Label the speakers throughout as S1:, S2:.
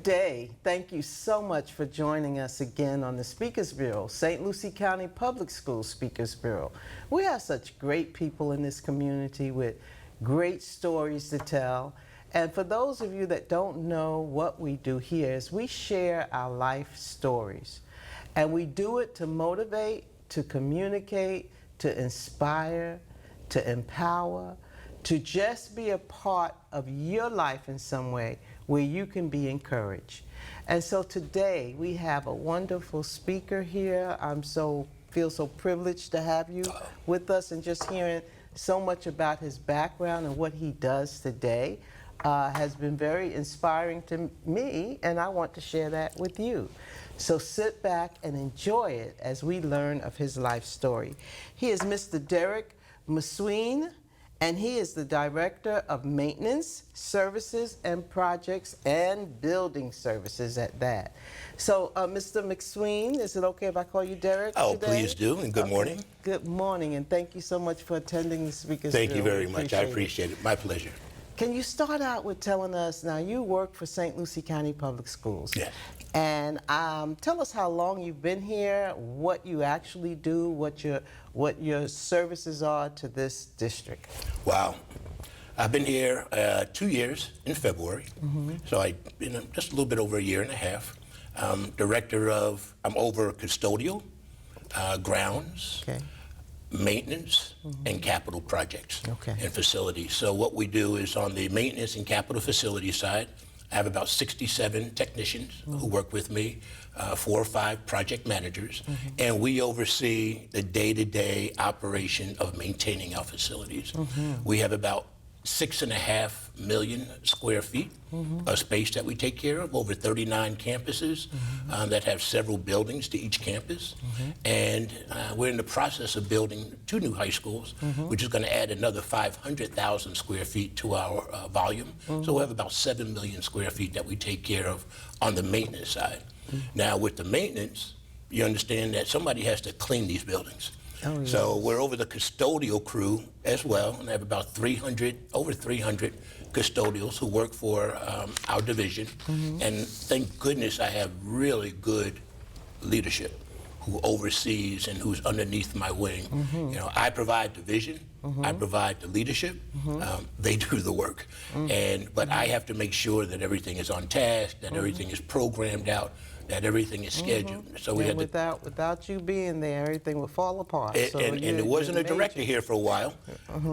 S1: day. Thank you so much for joining us again on the Speakers Bureau, St. Lucie County Public Schools Speakers Bureau. We have such great people in this community with great stories to tell. And for those of you that don't know, what we do here is we share our life stories. And we do it to motivate, to communicate, to inspire, to empower, to just be a part of your life in some way where you can be encouraged. And so today we have a wonderful speaker here. Feel so privileged to have you with us, and just hearing so much about his background and what he does today has been very inspiring to me, and I want to share that with you. So sit back and enjoy it as we learn of his life story. He is Mr. Derek McSween, and he is the Director of Maintenance, Services, and Projects, and Building Services at that. So, Mr. McSween, is it okay if I call you Derek today?
S2: Please do, and good morning.
S1: Good morning, and thank you so much for attending the Speakers Bureau.
S2: Thank you very much. I appreciate it. My pleasure.
S1: Can you start out with telling us, now you work for St. Lucie County Public Schools.
S2: Yes.
S1: And tell us how long you've been here, what you actually do, what your services are to this district.
S2: Wow. I've been here 2 years in February, so I've been just a little bit over a year and a half. I'm over custodial, grounds, maintenance, and capital projects and facilities. So what we do is on the maintenance and capital facility side, I have about 67 technicians who work with me, 4 or 5 project managers, and we oversee the day-to-day operation of maintaining our facilities. We have about 6.5 million square feet of space that we take care of, over 39 campuses that have several buildings to each campus. And we're in the process of building 2 new high schools, which is going to add another 500,000 square feet to our volume. So we have about 7 million square feet that we take care of on the maintenance side. Now with the maintenance, you understand that somebody has to clean these buildings. Oh, yes. So we're over the custodial crew as well, and I have about over 300 custodials who work for our division. And thank goodness I have really good leadership who oversees and who's underneath my wing. You know, I provide the vision, I provide the leadership, they do the work. But I have to make sure that everything is on task, that everything is programmed out, that everything is scheduled. So we had
S1: without you being there, everything would fall apart.
S2: And there wasn't a director here for a while.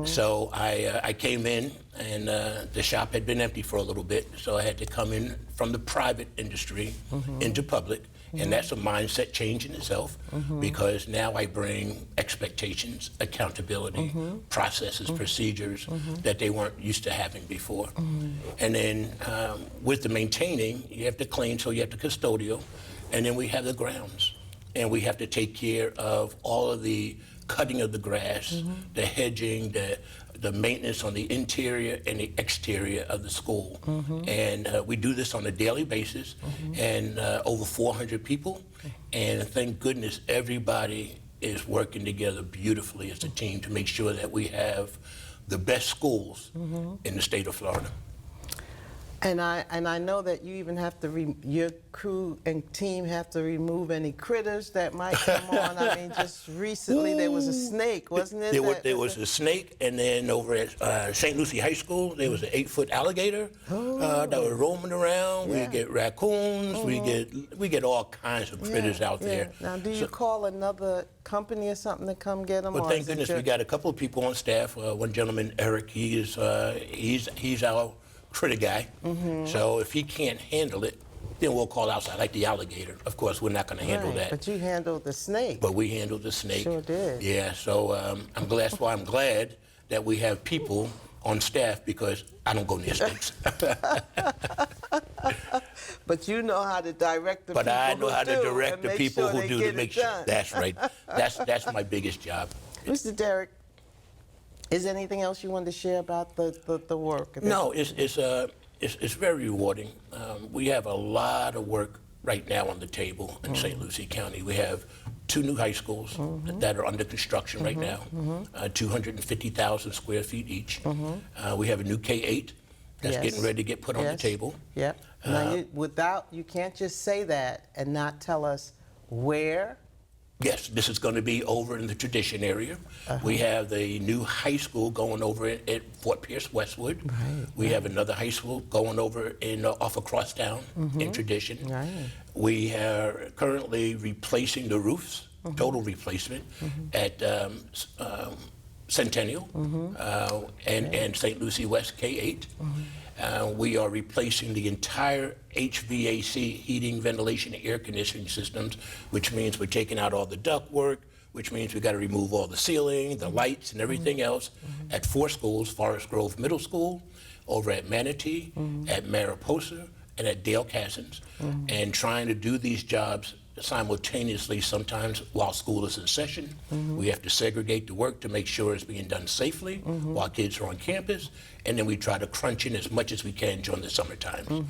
S2: So I came in, and the shop had been empty for a little bit, so I had to come in from the private industry into public. And that's a mindset change in itself, because now I bring expectations, accountability, processes, procedures that they weren't used to having before. And then with the maintaining, you have to clean, so you have the custodial, and then we have the grounds. And we have to take care of all of the cutting of the grass, the hedging, the maintenance on the interior and the exterior of the school. And we do this on a daily basis, and over 400 people. And thank goodness everybody is working together beautifully as a team to make sure that we have the best schools in the state of Florida.
S1: And I know that you even have to, your crew and team have to remove any critters that might come on. I mean, just recently there was a snake, wasn't it?
S2: There was a snake, and then over at St. Lucie High School, there was an 8-foot alligator that was roaming around. We get raccoons, we get all kinds of critters out there.
S1: Now, do you call another company or something to come get them?
S2: Well, thank goodness we got a couple of people on staff. One gentleman, Eric, he's our critter guy. So if he can't handle it, then we'll call outside, like the alligator. Of course, we're not going to handle that.
S1: But you handled the snake.
S2: But we handled the snake.
S1: Sure did.
S2: Yeah, so I'm glad that we have people on staff, because I don't go near snakes.
S1: But you know how to direct the people who do.
S2: But I know how to direct the people who do to make sure. That's right. That's my biggest job.
S1: Mr. Derek, is there anything else you wanted to share about the work?
S2: No, it's very rewarding. We have a lot of work right now on the table in St. Lucie County. We have 2 new high schools that are under construction right now, 250,000 square feet each. We have a new K-8 that's
S1: Yes.
S2: getting ready to get put on the
S1: Yes.
S2: table.
S1: Yep. Now, you can't just say that and not tell us where.
S2: Yes, this is going to be over in the Tradition area. We have the new high school going over at Fort Pierce Westwood.
S1: Right,
S2: We have another high school going over in off of Crosstown in Tradition.
S1: Right.
S2: We are currently replacing the roofs, total replacement, at Centennial and St. Lucie West K8. We are replacing the entire HVAC, heating, ventilation, and air conditioning systems, which means we're taking out all the duct work, which means we got to remove all the ceiling, the lights, and everything else at 4 schools: Forest Grove Middle School, over at Manatee, at Mariposa, and at Dale Cassins, and trying to do these jobs simultaneously. Sometimes while school is in session, we have to segregate the work to make sure it's being done safely while kids are on campus, and then we try to crunch in as much as we can during the summer times.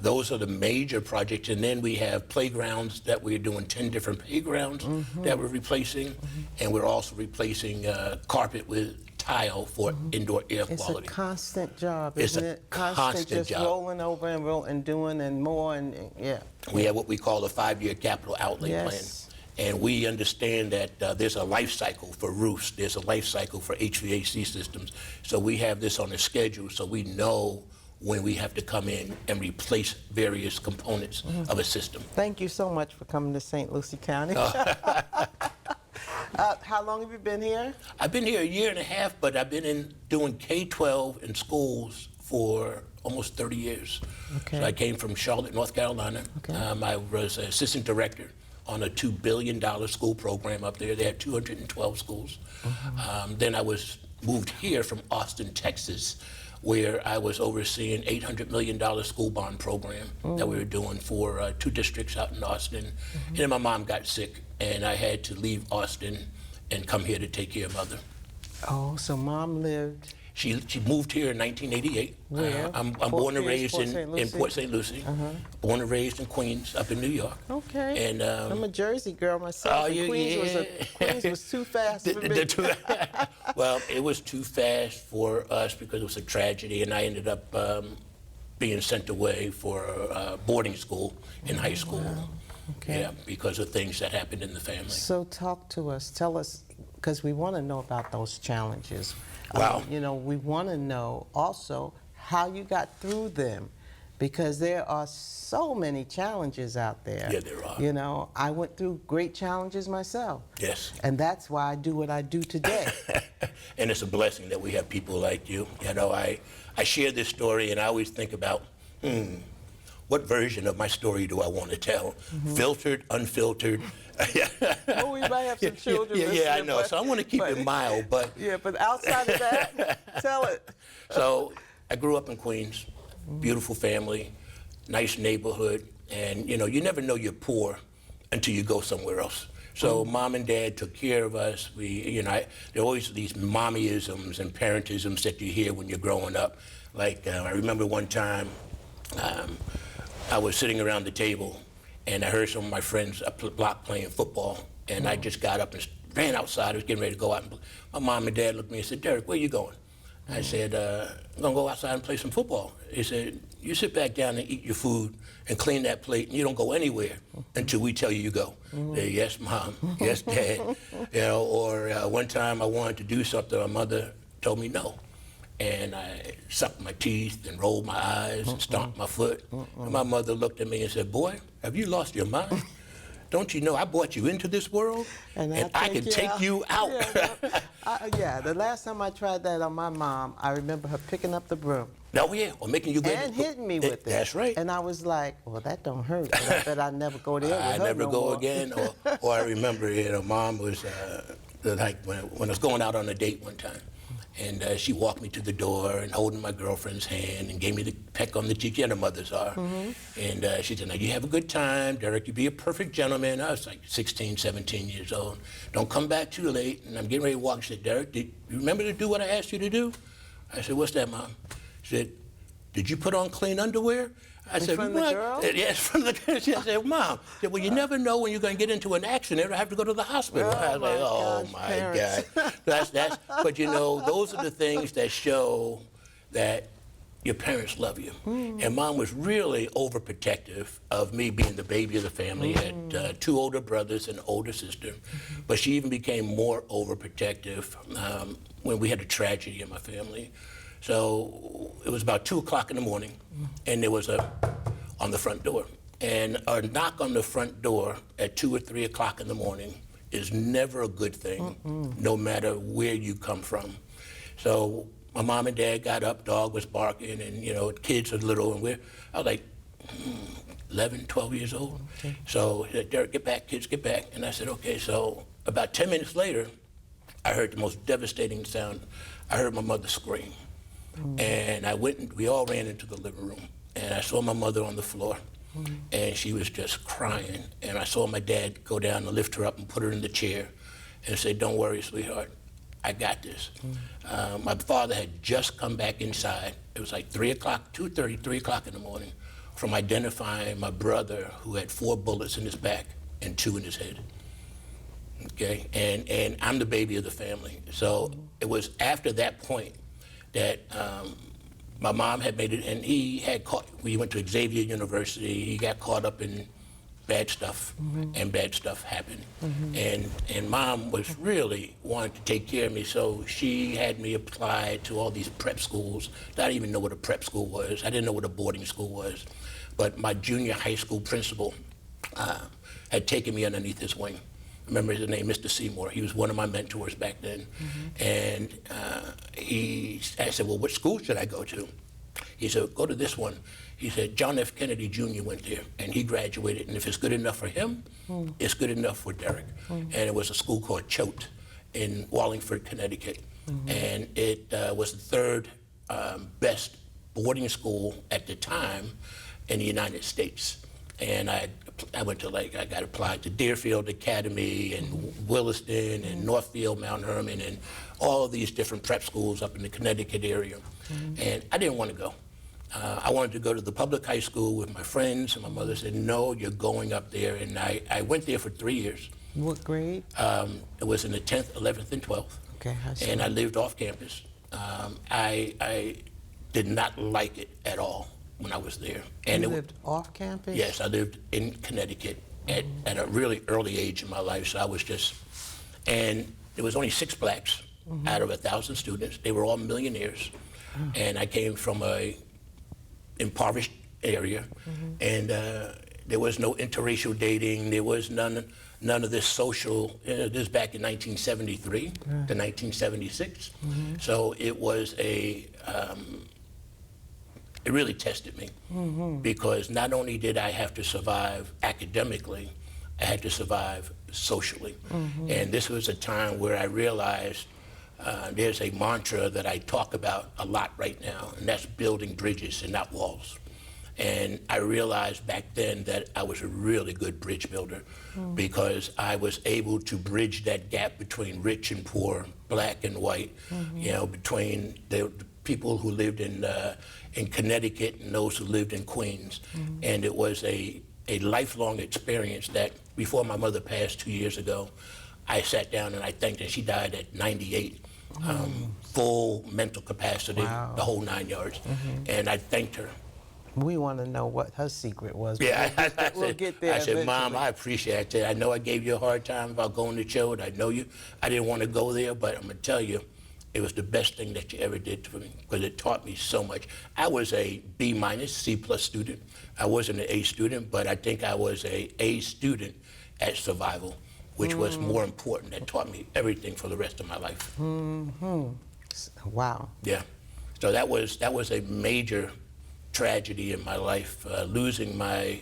S2: Those are the major projects, and then we have playgrounds that we're doing 10 different playgrounds that we're replacing, and we're also replacing carpet with tile for indoor air quality.
S1: It's a constant job,
S2: It's
S1: isn't
S2: a
S1: it? Constant
S2: constant
S1: just
S2: job.
S1: rolling over and doing and more and yeah.
S2: We have what we call a 5-year capital outlay
S1: Yes.
S2: plan. And we understand that there's a life cycle for roofs, there's a life cycle for HVAC systems. So we have this on a schedule so we know when we have to come in and replace various components of a system.
S1: Thank you so much for coming to St. Lucie County. How long have you been here?
S2: I've been here a year and a half, but I've been doing K-12 in schools for almost 30 years.
S1: Okay.
S2: So I came from Charlotte, North Carolina.
S1: Okay.
S2: I was assistant director on a $2 billion school program up there. They had 212 schools. Then I moved here from Austin, Texas, where I was overseeing $800 million school bond program that we were doing for 2 districts out in Austin. And then my mom got sick, and I had to leave Austin and come here to take care of mother.
S1: Oh, so mom lived.
S2: She moved here in 1988.
S1: Where?
S2: I'm
S1: Fort
S2: born and
S1: Pierce,
S2: raised
S1: Port St.
S2: in
S1: Lucie?
S2: Port St. Lucie. Born and raised in Queens, up in New York.
S1: Okay.
S2: And
S1: I'm a Jersey girl myself.
S2: Oh,
S1: and
S2: you-
S1: Queens was too fast for me.
S2: Well, it was too fast for us because it was a tragedy, and I ended up being sent away for boarding school in high school.
S1: Okay.
S2: Yeah, because of things that happened in the family.
S1: So talk to us. Tell us, because we want to know about those challenges.
S2: Wow.
S1: You know, we want to know also how you got through them, because there are so many challenges out there.
S2: Yeah, there are.
S1: You know, I went through great challenges myself.
S2: Yes.
S1: And that's why I do what I do today.
S2: And it's a blessing that we have people like you. You know, I share this story, and I always think about, what version of my story do I want to tell? Filtered, unfiltered?
S1: Oh, we might have some children
S2: Yeah, I
S1: listening,
S2: know. So I want to keep it mild, but
S1: Yeah, but outside of that, tell it.
S2: so I grew up in Queens, beautiful family, nice neighborhood, and you know, you never know you're poor until you go somewhere else. So mom and dad took care of us. There are always these mommyisms and parentisms that you hear when you're growing up. Like I remember one time, I was sitting around the table, and I heard some of my friends up the block playing football, and I just got up and ran outside. I was getting ready to go out and play. My mom and dad looked at me and said, "Derek, where you going?" I said, "I'm gonna go outside and play some football." He said, "You sit back down and eat your food and clean that plate, and you don't go anywhere until we tell you go." I said, "Yes, Mom. Yes, Dad." You know, or one time I wanted to do something, my mother told me no. And I sucked my teeth and rolled my eyes and stomped my foot. And my mother looked at me and said, "Boy, have you lost your mind? Don't you know I brought you into this world and I can take you out?"
S1: Yeah, the last time I tried that on my mom, I remember her picking up the broom.
S2: No, yeah, or making you go.
S1: And hitting me with it.
S2: That's right.
S1: And I was like, well, that don't hurt. But I bet I never go there with
S2: I
S1: her
S2: never
S1: no
S2: go
S1: more.
S2: again. Or I remember, Mom was like when I was going out on a date one time. And she walked me to the door and holding my girlfriend's hand and gave me the peck on the cheek. Yeah, the mothers are. And she said, "Now you have a good time, Derek. You be a perfect gentleman." I was like 16, 17 years old. "Don't come back too late." And I'm getting ready to walk. She said, "Derek, did you remember to do what I asked you to do?" I said, "What's that, Mom?" She said, "Did you put on clean underwear?" I said,
S1: front of the
S2: "What?"
S1: girl?
S2: Yes, from the girl. She said, "Mom," she said, "Well, you never know when you're going to get into an accident or have to go to the hospital."
S1: Oh,
S2: I was like,
S1: my
S2: "Oh
S1: gosh,
S2: my
S1: parents."
S2: God." That's. But those are the things that show that your parents love you. And Mom was really overprotective of me being the baby of the family. I had 2 older brothers and an older sister, but she even became more overprotective when we had a tragedy in my family. So it was about 2 o'clock in the morning, and there was on the front door. And a knock on the front door at 2 or 3 o'clock in the morning is never a good thing, no matter where you come from. So my mom and dad got up, dog was barking, and kids are little, and I was like 11, 12 years old. Okay. So he said, Derek, get back, kids, get back. And I said, okay. So about 10 minutes later, I heard the most devastating sound. I heard my mother scream. And we all ran into the living room, and I saw my mother on the floor, and she was just crying. And I saw my dad go down and lift her up and put her in the chair and say, don't worry, sweetheart, I got this. My father had just come back inside. It was like 3 o'clock, 2:30, 3 o'clock in the morning, from identifying my brother who had 4 bullets in his back and 2 in his head. Okay, and I'm the baby of the family. So it was after that point that my mom had made it, and we went to Xavier University, he got caught up in bad stuff, and bad stuff happened. And Mom was really wanting to take care of me, so she had me apply to all these prep schools. I didn't even know what a prep school was. I didn't know what a boarding school was. But my junior high school principal had taken me underneath his wing. I remember his name, Mr. Seymour. He was one of my mentors back then. And I said, well, what school should I go to? He said, go to this one. He said, John F. Kennedy Jr. went there, and he graduated, and if it's good enough for him, it's good enough for Derek. And it was a school called Choate in Wallingford, Connecticut. And it was the 3rd best boarding school at the time in the United States. And I got applied to Deerfield Academy and Williston and Northfield, Mount Herman, and all of these different prep schools up in the Connecticut area. And I didn't want to go. I wanted to go to the public high school with my friends, and my mother said, no, you're going up there. And I went there for 3 years.
S1: What grade?
S2: It was in the 10th, 11th, and 12th.
S1: Okay,
S2: and I lived off campus. I did not like it at all when I was there. And
S1: you lived off campus?
S2: Yes, I lived in Connecticut at a really early age in my life. So I was and there was only 6 blacks out of 1,000 students. They were all millionaires. And I came from a impoverished area, and there was no interracial dating. There was none of this social. This is back in 1973 to 1976. So it was it really tested me, because not only did I have to survive academically, I had to survive socially. And this was a time where I realized there's a mantra that I talk about a lot right now, and that's building bridges and not walls. And I realized back then that I was a really good bridge builder, because I was able to bridge that gap between rich and poor, black and white, between the people who lived in Connecticut and those who lived in Queens. And it was a lifelong experience that before my mother passed 2 years ago, I sat down and I thanked her. She died at 98. Full mental capacity, the whole 9 yards. And I thanked her.
S1: We want to know what her secret was.
S2: Yeah,
S1: we'll get there
S2: I said,
S1: eventually.
S2: Mom, I appreciate it. I know I gave you a hard time about going to Choate. I know I didn't want to go there, but I'm going to tell you, it was the best thing that you ever did for me, because it taught me so much. I was a B-, C+ student. I wasn't an A student, but I think I was a A student at survival, which was more important. That taught me everything for the rest of my life.
S1: Wow.
S2: Yeah. So that was a major tragedy in my life, losing my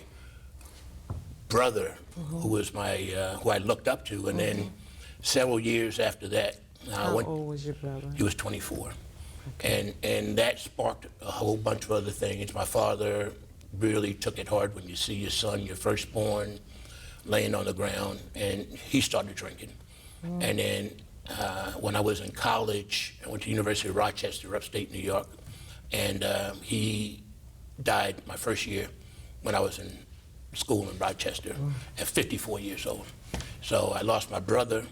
S2: brother, who was who I looked up to, and then several years after that.
S1: How old was your brother?
S2: He was 24. Okay. And that sparked a whole bunch of other things. My father really took it hard when you see your son, your firstborn, laying on the ground, and he started drinking. And then when I was in college, I went to the University of Rochester, upstate New York, and he died my first year when I was in school in Rochester at 54 years old. So I lost my brother,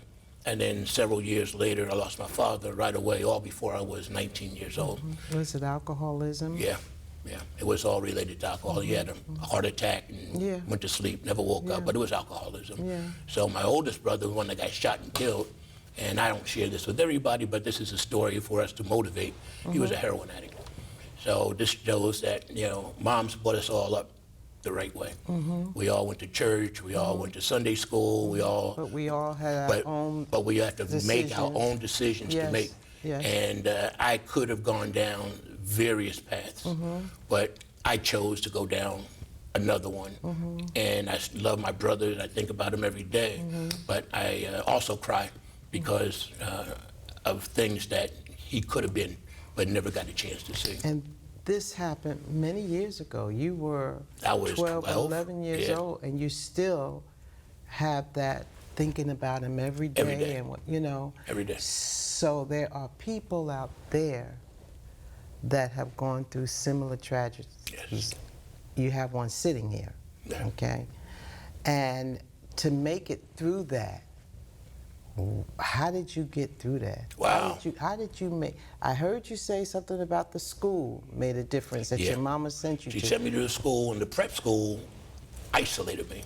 S2: And then several years later, I lost my father right away, all before I was 19 years old.
S1: Was it alcoholism?
S2: Yeah, yeah. It was all related to alcohol. He had a heart attack and went to sleep, never woke up, but it was alcoholism.
S1: Yeah.
S2: So my oldest brother, the one that got shot and killed, and I don't share this with everybody, but this is a story for us to motivate. He was a heroin addict. So this shows that, you know, moms brought us all up the right way. We all went to church, we all went to Sunday school,
S1: But we all had our own
S2: but we have to make our own decisions to make.
S1: Yes.
S2: And I could have gone down various paths, but I chose to go down another one. And I love my brothers, I think about them every day, but I also cry because of things that he could have been, but never got a chance to see.
S1: And this happened many years ago. You were
S2: I was
S1: 12,
S2: 12,
S1: 11 years old, and you still have that thinking about him every day.
S2: Every day.
S1: And what, you know.
S2: Every day.
S1: So there are people out there that have gone through similar tragedies.
S2: Yes.
S1: You have one sitting here, okay? And to make it through that, how did you get through that?
S2: Wow.
S1: How did you make, I heard you say something about the school made a difference that your mama sent you to.
S2: She sent me to the school, and the prep school isolated me.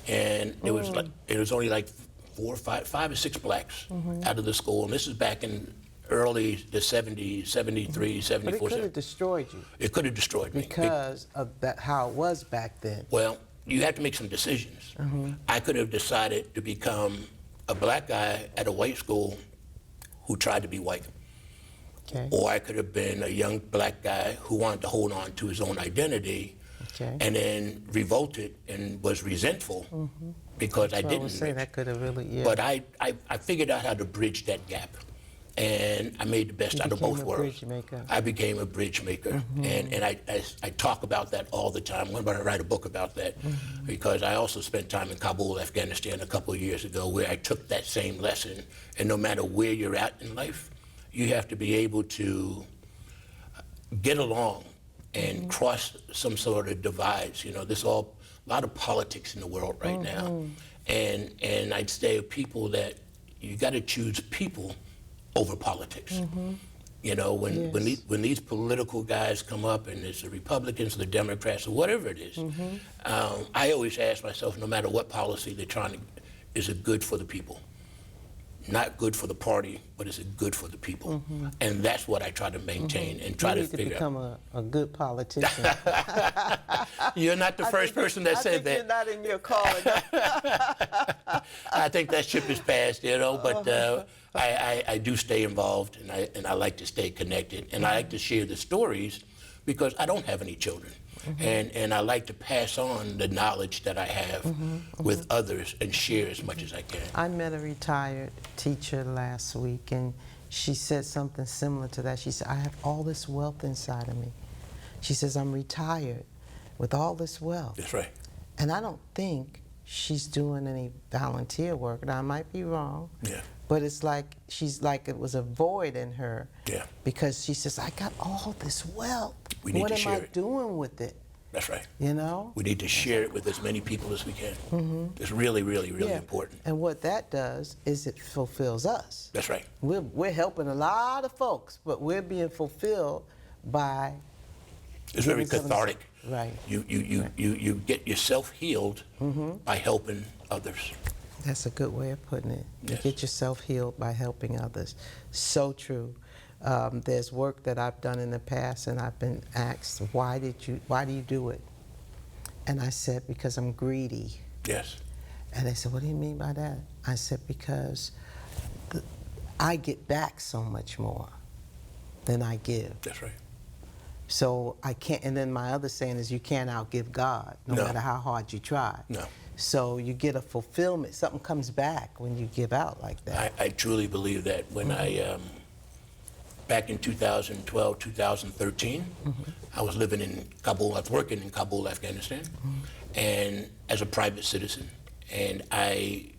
S2: And it was like, it was only like 5 or 6 blacks out of the school. And this is back in early the 70s, 73, 74.
S1: But it could have destroyed you.
S2: It could have destroyed me.
S1: Because of that, how it was back then.
S2: Well, you have to make some decisions. I could have decided to become a black guy at a white school who tried to be white.
S1: Okay.
S2: Or I could have been a young black guy who wanted to hold on to his own identity and then revolted and was resentful because I didn't.
S1: Say that could have really,
S2: But I figured out how to bridge that gap. And I made the best out of both worlds. I became a bridge maker. And I talk about that all the time. I'm going to write a book about that because I also spent time in Kabul, Afghanistan a couple of years ago where I took that same lesson. And no matter where you're at in life, you have to be able to get along and cross some sort of divides. You know, there's a lot of politics in the world right now. And I'd say people that you got to choose people over politics. You know, when these political guys come up, and it's the Republicans, the Democrats, or whatever it is, I always ask myself, no matter what policy they're trying to, is it good for the people? Not good for the party, but is it good for the people? And that's what I try to maintain and try to figure out.
S1: You need to become a good politician.
S2: You're not the first person that said that.
S1: You're not in your calling.
S2: I think that ship is past, you know, but I do stay involved, and I like to stay connected, and I like to share the stories because I don't have any children. And I like to pass on the knowledge that I have with others and share as much as I can.
S1: I met a retired teacher last week, and she said something similar to that. She said, I have all this wealth inside of me. She says, I'm retired with all this wealth.
S2: That's right.
S1: And I don't think she's doing any volunteer work. Now, I might be wrong.
S2: Yeah.
S1: But it's like, she's like, it was a void in her.
S2: Yeah.
S1: Because she says, I got all this wealth.
S2: We need to share it.
S1: What am I doing with it?
S2: That's right.
S1: You know?
S2: We need to share it with as many people as we can. It's really, really, really important.
S1: And what that does is it fulfills us.
S2: That's right.
S1: We're helping a lot of folks, but we're being fulfilled by...
S2: It's very cathartic.
S1: Right.
S2: You get yourself healed by helping others.
S1: That's a good way of putting it.
S2: Yes.
S1: You get yourself healed by helping others. So true. There's work that I've done in the past, and I've been asked, why do you do it? And I said, because I'm greedy.
S2: Yes.
S1: And they said, what do you mean by that? I said, because I get back so much more than I give.
S2: That's right.
S1: So I can't, and then my other saying is you can't outgive God, no matter how hard you try.
S2: No.
S1: So you get a fulfillment, something comes back when you give out like that.
S2: I truly believe that. When I, back in 2012, 2013, I was living in Kabul, I was working in Kabul, Afghanistan, and as a private citizen. And I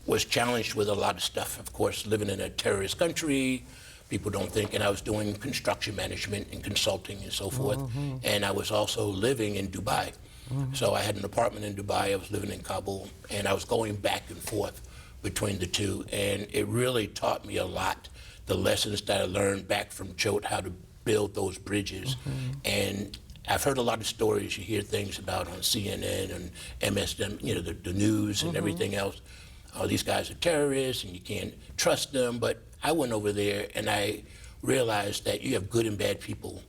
S2: was challenged with a lot of stuff, of course, living in a terrorist country. People don't think, and I was doing construction management and consulting and so forth. And I was also living in Dubai. So I had an apartment in Dubai, I was living in Kabul, and I was going back and forth between the two, and it really taught me a lot. The lessons that I learned back from Choate, how to build those bridges. And I've heard a lot of stories. You hear things about on CNN and MSM, you know, the news and everything else. Oh, these guys are terrorists and you can't trust them. But I went over there and I realized that you have good and bad people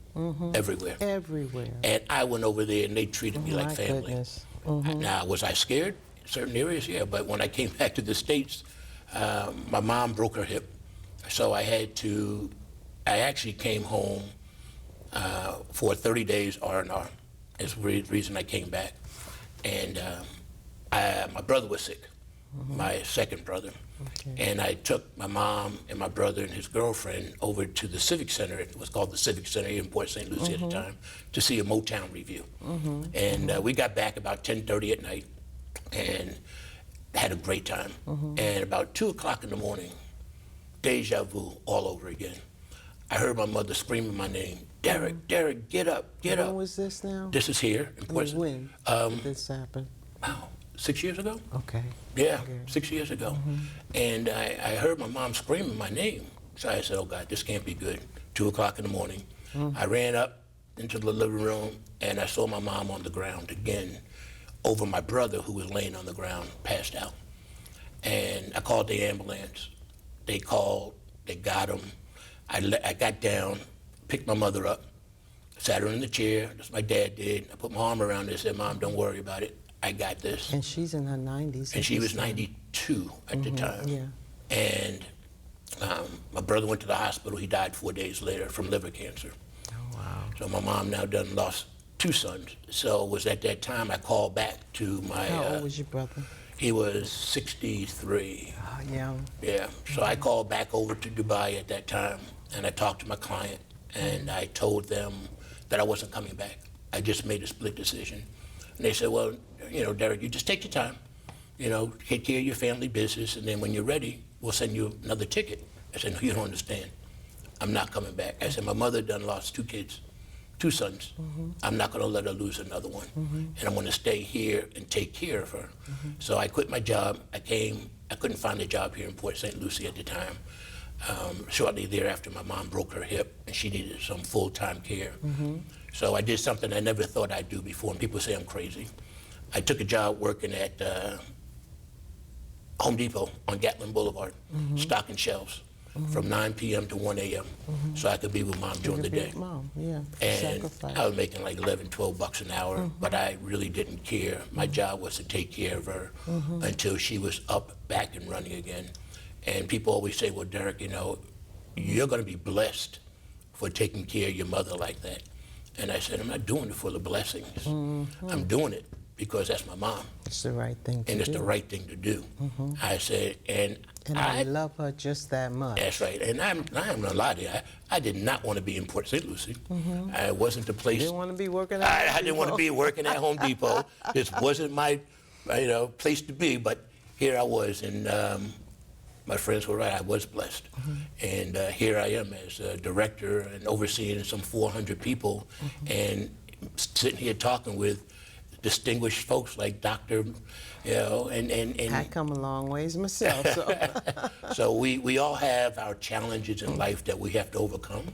S2: everywhere.
S1: Everywhere.
S2: And I went over there and they treated me like
S1: My
S2: family.
S1: goodness.
S2: Now, was I scared? In certain areas, yeah. But when I came back to the States, my mom broke her hip. So I actually came home for 30 days R&R. That's the reason I came back. And my brother was sick, my second brother. And I took my mom and my brother and his girlfriend over to the Civic Center. It was called the Civic Center here in Port St. Lucie at the time, to see a Motown review. And we got back about 10:30 at night and had a great time. And about 2 o'clock in the morning, deja vu all over again. I heard my mother screaming my name, Derek, Derek, get up, get up.
S1: When was this now?
S2: This is here in Port St.
S1: When did this happen?
S2: Wow, 6 years ago?
S1: Okay.
S2: Yeah, 6 years ago. And I heard my mom screaming my name. So I said, oh God, this can't be good. 2 o'clock in the morning. I ran up into the living room and I saw my mom on the ground again over my brother who was laying on the ground, passed out. And I called the ambulance. They called, they got him. I got down, picked my mother up, sat her in the chair, just my dad did. I put my arm around her and said, Mom, don't worry about it. I got this.
S1: And she's in her 90s.
S2: And she was 92 at the time.
S1: Yeah.
S2: And my brother went to the hospital. He died 4 days later from liver cancer.
S1: Oh, wow.
S2: So my mom now done lost 2 sons. So it was at that time I called back to my...
S1: How old was your brother?
S2: He was 63.
S1: Oh, young.
S2: Yeah. So I called back over to Dubai at that time, and I talked to my client, and I told them that I wasn't coming back. I just made a split decision. And they said, well, you know, Derek, you just take your time, you know, take care of your family business, and then when you're ready, we'll send you another ticket. I said, no, you don't understand. I'm not coming back. I said, my mother done lost 2 kids, 2 sons. I'm not going to let her lose another one. And I'm going to stay here and take care of her. So I quit my job. I couldn't find a job here in Port St. Lucie at the time. Shortly thereafter, my mom broke her hip and she needed some full-time care. So I did something I never thought I'd do before, and people say I'm crazy. I took a job working at Home Depot on Gatlin Boulevard, stocking shelves from 9 p.m. to 1 a.m. So I could be with Mom during the day.
S1: Mom, yeah.
S2: And
S1: Sacrifice.
S2: I was making like 11, 12 bucks an hour, but I really didn't care. My job was to take care of her until she was up, back and running again. And people always say, well, Derek, you know, you're going to be blessed for taking care of your mother like that. And I said, I'm not doing it for the blessings. I'm doing it because that's my mom.
S1: It's the right thing to do.
S2: And it's the right thing to do. I said, and
S1: I love her just that much.
S2: That's right. And I'm not gonna lie to you. I did not want to be in Port St. Lucie. I wasn't the place.
S1: You didn't want to be working at
S2: I didn't want to be working at Home Depot. This wasn't my, place to be. But here I was, and my friends were right. I was blessed, and here I am as a director and overseeing some 400 people, and sitting here talking with distinguished folks like Dr. And
S1: I come a long ways myself. So,
S2: so we all have our challenges in life that we have to overcome,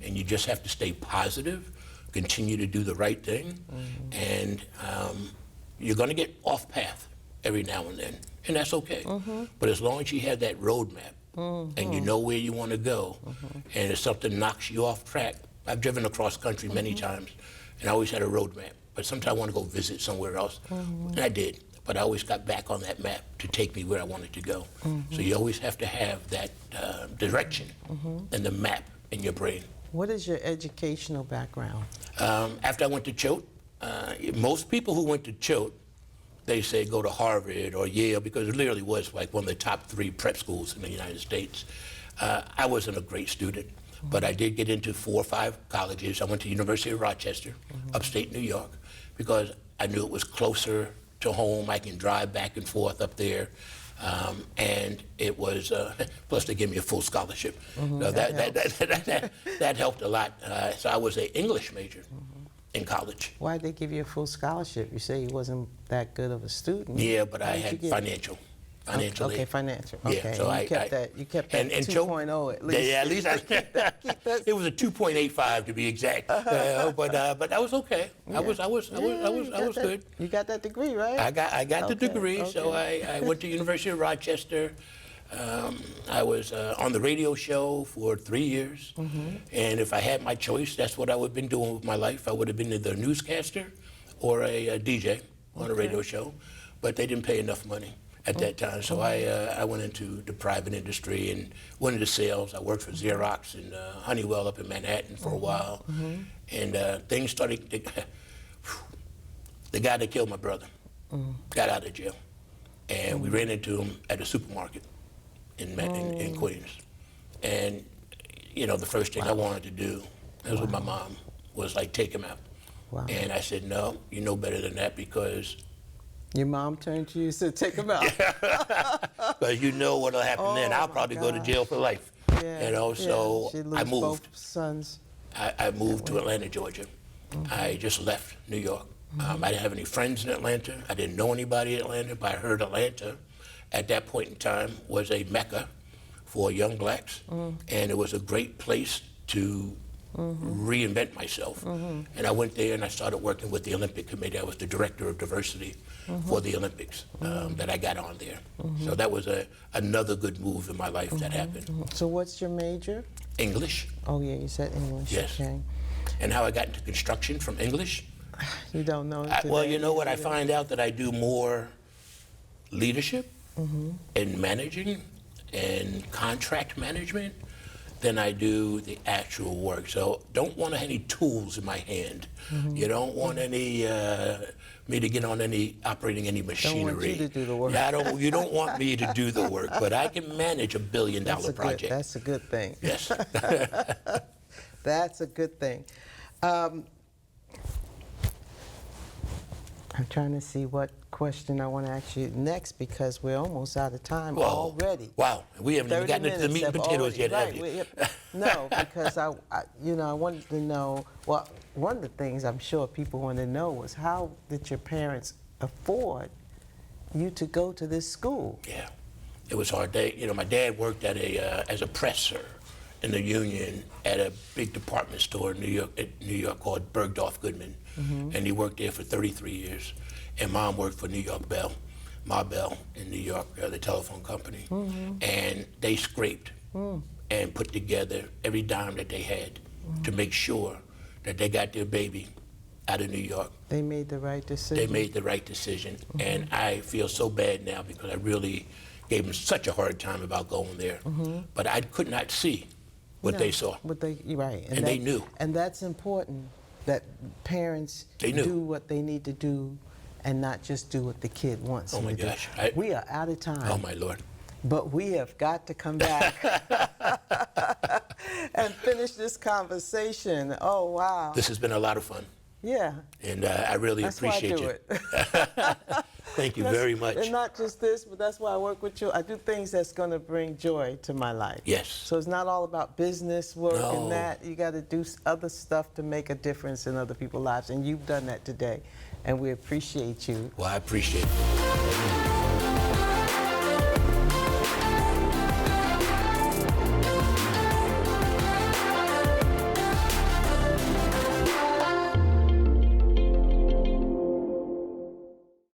S2: and you just have to stay positive, continue to do the right thing, and you're going to get off path every now and then, and that's okay. But as long as you have that roadmap and you know where you want to go, and if something knocks you off track, I've driven across country many times, and I always had a roadmap. But sometimes I want to go visit somewhere else, and I did. But I always got back on that map to take me where I wanted to go. So you always have to have that direction and the map in your brain.
S1: what is your educational background?
S2: After I went to Choate, most people who went to Choate, they say go to Harvard or Yale, because it literally was like one of the top 3 prep schools in the United States. I wasn't a great student, but I did get into 4 or 5 colleges. I went to University of Rochester, upstate New York, because I knew it was closer to home. I can drive back and forth up there. And it was, plus they gave me a full scholarship. So that helped a lot. So I was an English major in college.
S1: Why did they give you a full scholarship? You say you wasn't that good of a student.
S2: Yeah, but I
S1: How did you
S2: had
S1: get it?
S2: financial
S1: Okay,
S2: aid.
S1: financial.
S2: Yeah,
S1: Okay,
S2: so
S1: and you kept that
S2: and
S1: 2.0 at least.
S2: Yeah, at least I
S1: keep that.
S2: it was a 2.85 to be exact. But that was okay. I was
S1: that,
S2: good.
S1: You got that degree, right?
S2: I got the
S1: Okay,
S2: degree, so
S1: okay.
S2: I went to University of Rochester. I was on the radio show for 3 years, and if I had my choice, that's what I would have been doing with my life. I would have been either a newscaster or a DJ on a radio show, but they didn't pay enough money at that time, so I went into the private industry and went into sales. I worked for Xerox and Honeywell up in Manhattan for a while, and things started. The guy that killed my brother got out of jail, and we ran into him at a supermarket in Queens. And, you know, the first thing I wanted to do, that was with my mom, was like take him out.
S1: Wow.
S2: And I said, no, you know better than that, because
S1: Your mom turned to you and said, take him out.
S2: you know what'll happen then. I'll
S1: my
S2: probably go to
S1: gosh.
S2: jail for life.
S1: Yeah,
S2: You know, so
S1: she'd
S2: I
S1: lose
S2: moved.
S1: both sons.
S2: I moved to Atlanta, Georgia. I just left New York. I didn't have any friends in Atlanta. I didn't know anybody in Atlanta, but I heard Atlanta at that point in time was a mecca for young blacks, and it was a great place to reinvent myself. And I went there and I started working with the Olympic Committee. I was the director of diversity for the Olympics that I got on there. So that was another good move in my life that happened.
S1: So what's your major?
S2: English.
S1: Oh, yeah, you said English.
S2: Yes.
S1: Okay.
S2: And how I got into construction from English.
S1: You don't know
S2: Well,
S1: today,
S2: you know what? I
S1: do you?
S2: find out that I do more leadership and managing and contract management than I do the actual work. So don't want any tools in my hand. You don't want any me to get on operating any machinery.
S1: Don't want you to do the work.
S2: Yeah, you don't want me to do the work, but I can manage $1 billion project.
S1: That's a good thing.
S2: Yes.
S1: That's a good thing. I'm trying to see what question I want to ask you next because we're almost out of time already.
S2: Wow, we haven't even
S1: 30
S2: gotten into the meat and
S1: minutes
S2: potatoes
S1: have
S2: yet, have
S1: already-
S2: you?
S1: right, no, because I wanted to know, well, one of the things I'm sure people want to know was how did your parents afford you to go to this school?
S2: Yeah, it was hard. My dad worked as a presser in the union at a big department store in New York called Bergdorf Goodman, and he worked there for 33 years. And Mom worked for New York Bell, Ma Bell in New York, the telephone company, and they scraped and put together every dime that they had to make sure that they got their baby out of New York.
S1: They made the right decision.
S2: They made the right decision, and I feel so bad now because I really gave them such a hard time about going there. But I could not see what they saw.
S1: You're right.
S2: And they knew.
S1: And that's important, that parents
S2: They knew.
S1: do what they need to do and not just do what the kid wants
S2: Oh
S1: them
S2: my
S1: to
S2: gosh.
S1: do. We are out of time.
S2: Oh my Lord.
S1: But we have got to come back and finish this conversation. Oh, wow.
S2: This has been a lot of fun,
S1: Yeah.
S2: and I really
S1: That's
S2: appreciate
S1: why I do
S2: you.
S1: it.
S2: Thank you very much.
S1: And not just this, but that's why I work with you. I do things that's going to bring joy to my life.
S2: Yes.
S1: So it's not all about business work
S2: No.
S1: and that. You got to do other stuff to make a difference in other people's lives. And you've done that today. And we appreciate you.
S2: Well, I appreciate it.